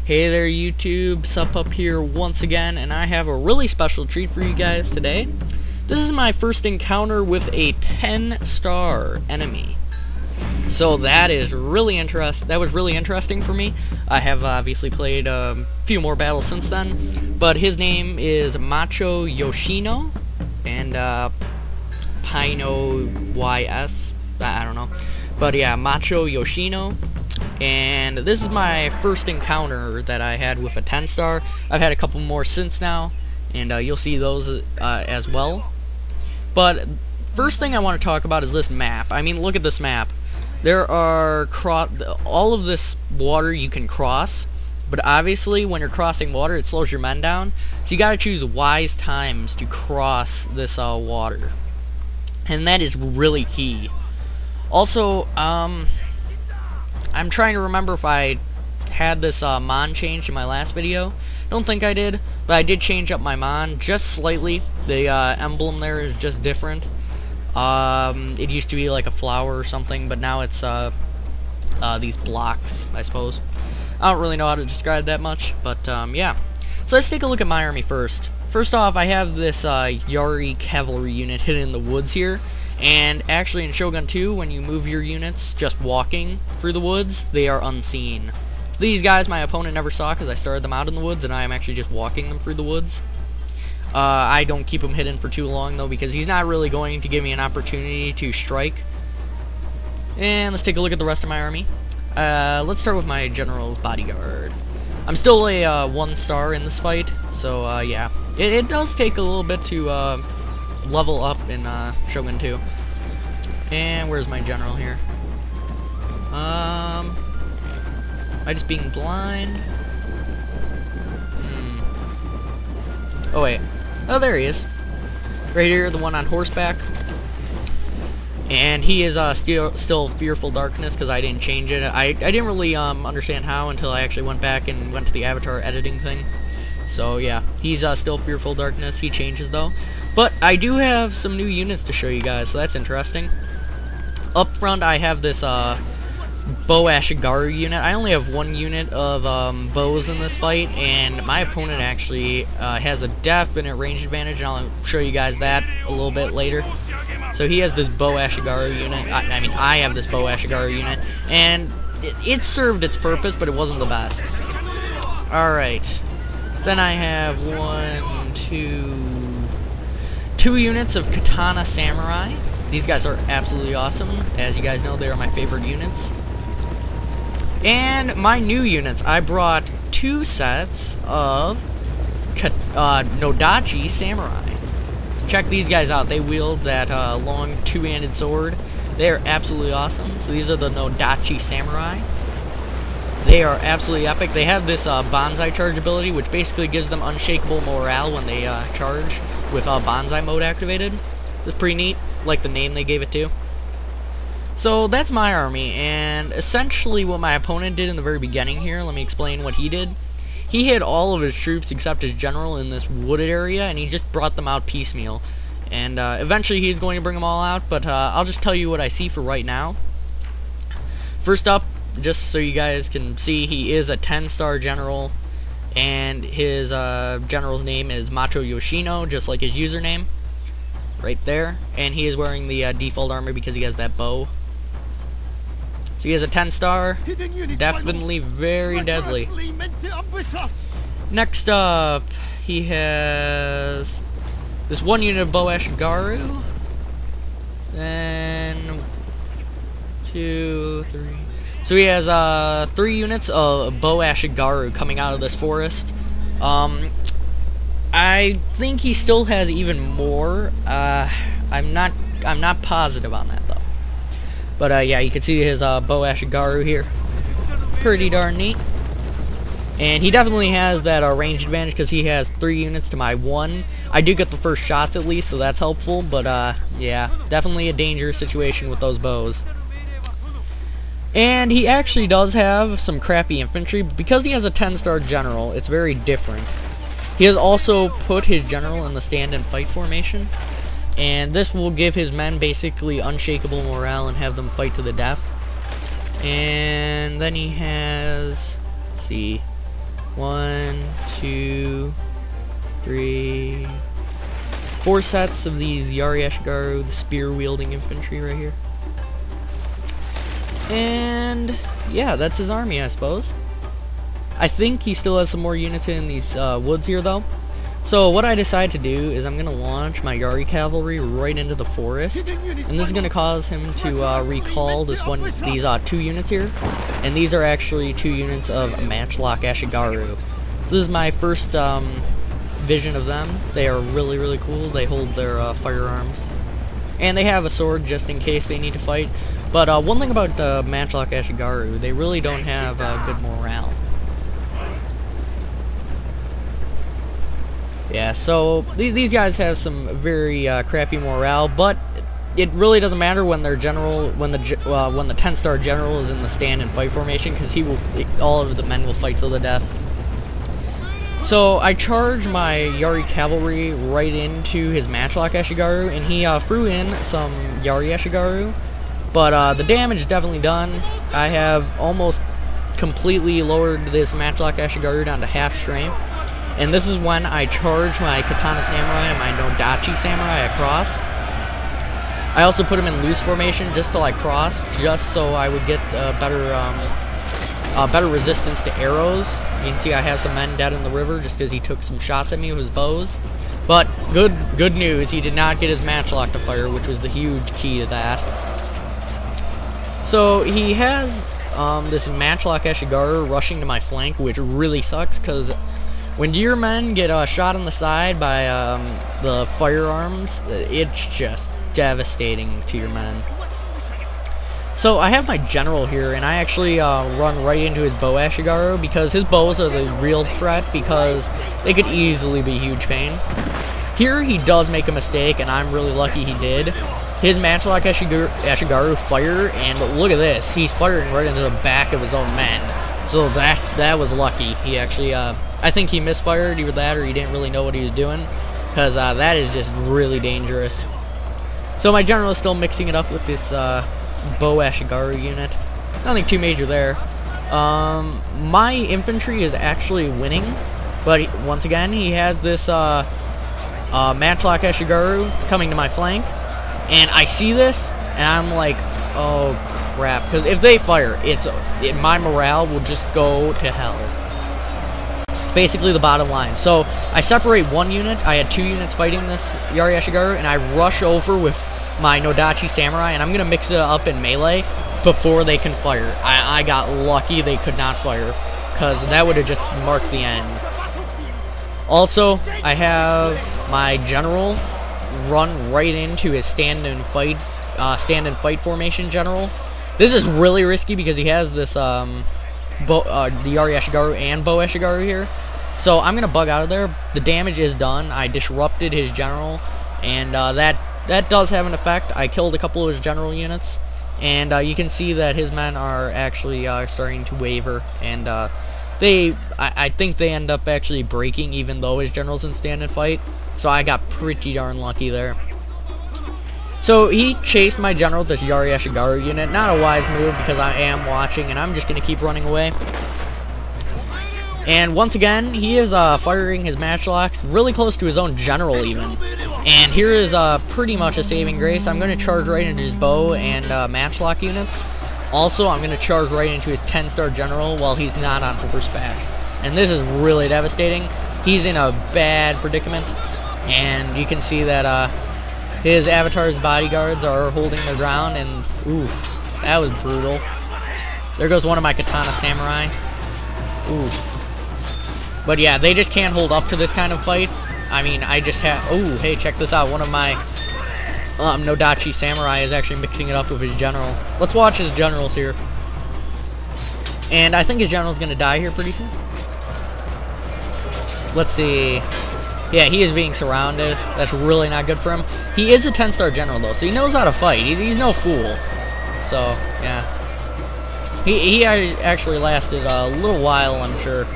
Hey there YouTube, Sup up here once again, and I have a really special treat for you guys today. This is my first encounter with a 10-star enemy. So that was really interesting for me. I have obviously played a few more battles since then, but his name is Macho Yoshino, and Pino YS, I don't know. But yeah, Macho Yoshino. And this is my first encounter that I had with a 10-star. I've had a couple more since now, and you'll see those as well. But first thing I want to talk about is this map. I mean, look at this map. There are all of this water you can cross, but obviously when you're crossing water it slows your men down. So you gotta choose wise times to cross this water. And that is really key. Also, I'm trying to remember if I had this mon changed in my last video. Don't think I did, but I did change up my mon just slightly. The emblem there is just different. It used to be like a flower or something, but now it's these blocks, I suppose. I don't really know how to describe that much, but yeah. So let's take a look at my army first. First off, I have this Yari cavalry unit hidden in the woods here. And actually in Shogun 2, when you move your units just walking through the woods, they are unseen. These guys my opponent never saw because I started them out in the woods, and I am actually just walking them through the woods. I don't keep him hidden for too long though, because he's not really going to give me an opportunity to strike. And let's take a look at the rest of my army. Let's start with my general's bodyguard. I'm still a 1-star in this fight, so yeah. It does take a little bit to level up in Shogun 2. And where's my general here? Am I just being blind? Oh wait. Oh, there he is. Right here, the one on horseback. And he is still Fearful Darkness because I didn't change it. I didn't really understand how until I actually went back and went to the avatar editing thing. So yeah, he's still Fearful Darkness. He changes though. But I do have some new units to show you guys, so that's interesting. Up front I have this Bow Ashigaru unit. I only have one unit of bows in this fight, and my opponent actually has a definite range advantage, and I'll show you guys that a little bit later. So he has this Bow Ashigaru unit. I have this Bow Ashigaru unit, and it served its purpose, but it wasn't the best. Alright. Then I have two units of Katana Samurai. These guys are absolutely awesome. As you guys know, they are my favorite units. And my new units, I brought 2 sets of Nodachi Samurai. Check these guys out. They wield that long 2-handed sword. They are absolutely awesome. So these are the Nodachi Samurai. They are absolutely epic. They have this Banzai charge ability, which basically gives them unshakable morale when they charge with Banzai mode activated. It's pretty neat, like the name they gave it to. So that's my army, and essentially what my opponent did in the very beginning here, let me explain what he did. He hid all of his troops except his general in this wooded area, and he just brought them out piecemeal. And eventually he's going to bring them all out, but I'll just tell you what I see for right now. First up, just so you guys can see, he is a 10-star general, and his general's name is Macho Yoshino, just like his username, right there. And he is wearing the default armor because he has that bow. So he has a 10-star, definitely very deadly. Next up, he has this one unit of Bow Ashigaru, then 2, 3. So he has 3 units of Bow Ashigaru coming out of this forest. I think he still has even more. I'm not positive on that though. But yeah, you can see his Bow Ashigaru here. Pretty darn neat. And he definitely has that range advantage because he has 3 units to my 1. I do get the first shots at least, so that's helpful. But yeah, definitely a dangerous situation with those bows. And he actually does have some crappy infantry, but because he has a 10-star general, it's very different. He has also put his general in the stand and fight formation, and this will give his men basically unshakable morale and have them fight to the death. And then he has, let's see, 1, 2, 3, 4 sets of these Yari Ashigaru, the spear-wielding infantry right here. And yeah, that's his army, I suppose. I think he still has some more units in these woods here, though. So what I decide to do is I'm going to launch my Yari cavalry right into the forest, and this is going to cause him to recall these 2 units here, and these are actually 2 units of Matchlock Ashigaru. This is my first vision of them. They are really, really cool. They hold their firearms, and they have a sword just in case they need to fight. But one thing about Matchlock Ashigaru, they really don't have good morale. Yeah, so these guys have some very crappy morale, but it really doesn't matter when their general, when the 10-star general is in the stand and fight formation, because all of the men will fight till the death. So I charged my Yari cavalry right into his Matchlock Ashigaru, and he threw in some Yari Ashigaru, but the damage is definitely done. I have almost completely lowered this Matchlock Ashigaru down to half strength. And this is when I charge my Katana Samurai and my Nodachi Samurai across. I also put him in loose formation just till I cross, just so I would get better resistance to arrows. You can see I have some men dead in the river just because he took some shots at me with his bows. But good news, he did not get his Matchlock to fire, which was the huge key to that. So he has this Matchlock Ashigaru rushing to my flank, which really sucks because when your men get shot on the side by the firearms, it's just devastating to your men. So I have my general here, and I actually run right into his bow Ashigaru because his bows are the real threat, because they could easily be huge pain. Here he does make a mistake, and I'm really lucky he did. His Matchlock Ashigaru fire, and look at this, he's firing right into the back of his own men. So that was lucky. He actually, I think he misfired, either that or he didn't really know what he was doing, because that is just really dangerous. So my general is still mixing it up with this bow Ashigaru unit. Nothing too major there. My infantry is actually winning, but once again he has this Matchlock Ashigaru coming to my flank, and I see this, and I'm like, oh crap, because if they fire, my morale will just go to hell. It's basically the bottom line. So I separate one unit. I had 2 units fighting this Yari Ashigaru, and I rush over with my Nodachi Samurai, and I'm going to mix it up in melee before they can fire. I got lucky they could not fire, because that would have just marked the end. Also, I have my general run right into his stand and fight formation general. This is really risky because he has this the Yari Ashigaru and bow Ashigaru here. So I'm gonna bug out of there. The damage is done. I disrupted his general, and that does have an effect. I killed a couple of his general units, and you can see that his men are actually starting to waver, and I think they end up actually breaking even though his general's in stand and fight. So I got pretty darn lucky there. So he chased my general with this Yari Ashigaru unit. Not a wise move because I am watching, and I'm just going to keep running away. And once again, he is firing his matchlocks really close to his own general even. And here is pretty much a saving grace. I'm going to charge right into his bow and matchlock units. Also, I'm going to charge right into his 10-star general while he's not on horseback. And this is really devastating. He's in a bad predicament. And you can see that his avatar's bodyguards are holding their ground, and ooh, that was brutal. There goes one of my Katana Samurai. Ooh. But yeah, they just can't hold up to this kind of fight. I mean, I just have... Oh, hey, check this out. One of my Nodachi Samurai is actually mixing it up with his general. Let's watch his generals here. And I think his general's going to die here pretty soon. Let's see... Yeah, he is being surrounded. That's really not good for him. He is a 10-star general, though, so he knows how to fight. He's no fool. So, yeah. He actually lasted a little while, I'm sure.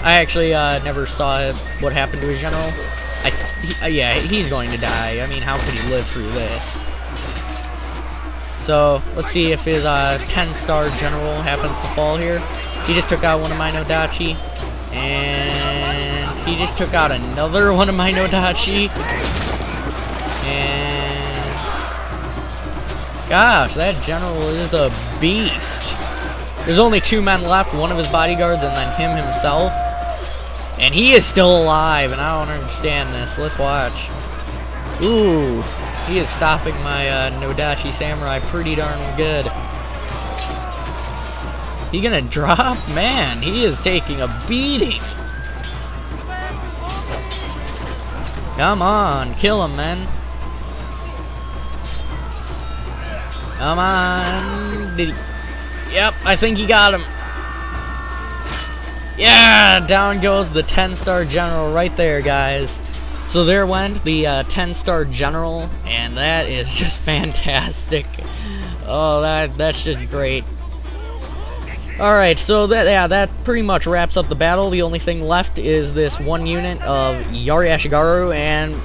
I actually never saw what happened to his general. Yeah, he's going to die. I mean, how could he live through this? So, let's see if his 10-star general happens to fall here. He just took out one of my Nodachi. And he just took out another one of my Nodachi. And gosh, that general is a beast. There's only 2 men left, one of his bodyguards and then him himself. And he is still alive, and I don't understand this. Let's watch. Ooh, he is stopping my Nodachi Samurai pretty darn good. He gonna drop? Man, he is taking a beating. Come on, kill him, man. Come on. Did he? Yep, I think he got him. Yeah, down goes the 10-star general right there, guys. So there went the 10-star general, and that is just fantastic. Oh, that's just great. Alright, so that pretty much wraps up the battle. The only thing left is this one unit of Yari Ashigaru, and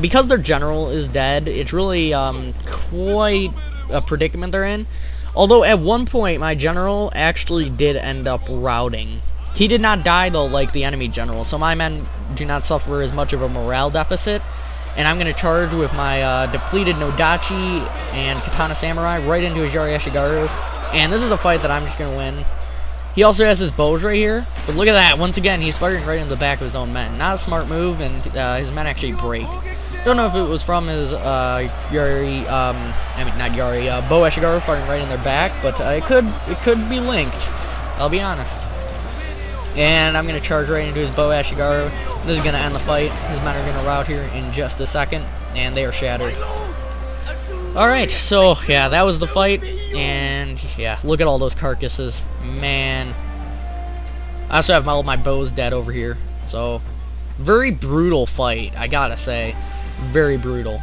because their general is dead, it's really quite a predicament they're in. Although at one point my general actually did end up routing. He did not die though like the enemy general, so my men do not suffer as much of a morale deficit. And I'm going to charge with my depleted Nodachi and Katana Samurai right into his Yari Ashigaru. And this is a fight that I'm just going to win. He also has his bows right here. But look at that. Once again, he's firing right into the back of his own men. Not a smart move, and his men actually break. Don't know if it was from his Bow Ashigaru firing right in their back, but it could be linked. I'll be honest. And I'm going to charge right into his Bow Ashigaru. This is going to end the fight. His men are going to rout here in just a second, and they are shattered. Alright, so yeah, that was the fight, and yeah, look at all those carcasses. Man. I also have all my bows dead over here, so very brutal fight, I gotta say. Very brutal.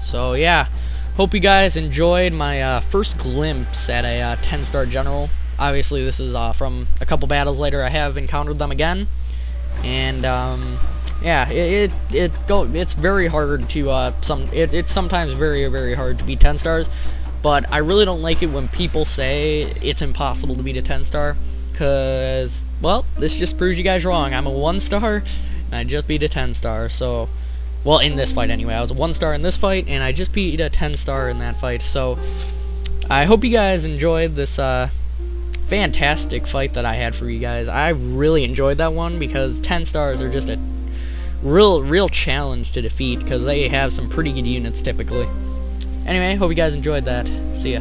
So yeah, hope you guys enjoyed my first glimpse at a 10-star general. Obviously this is from a couple battles later. I have encountered them again, and yeah, it's very hard to it's sometimes very hard to beat 10 stars, but I really don't like it when people say it's impossible to beat a 10-star, cause well, this just proves you guys wrong. I'm a 1-star and I just beat a 10-star. So, well, in this fight anyway, I was a 1-star in this fight and I just beat a 10-star in that fight. So I hope you guys enjoyed this fantastic fight that I had for you guys. I really enjoyed that one because 10 stars are just a real challenge to defeat because they have some pretty good units typically. Anyway, hope you guys enjoyed that. See ya.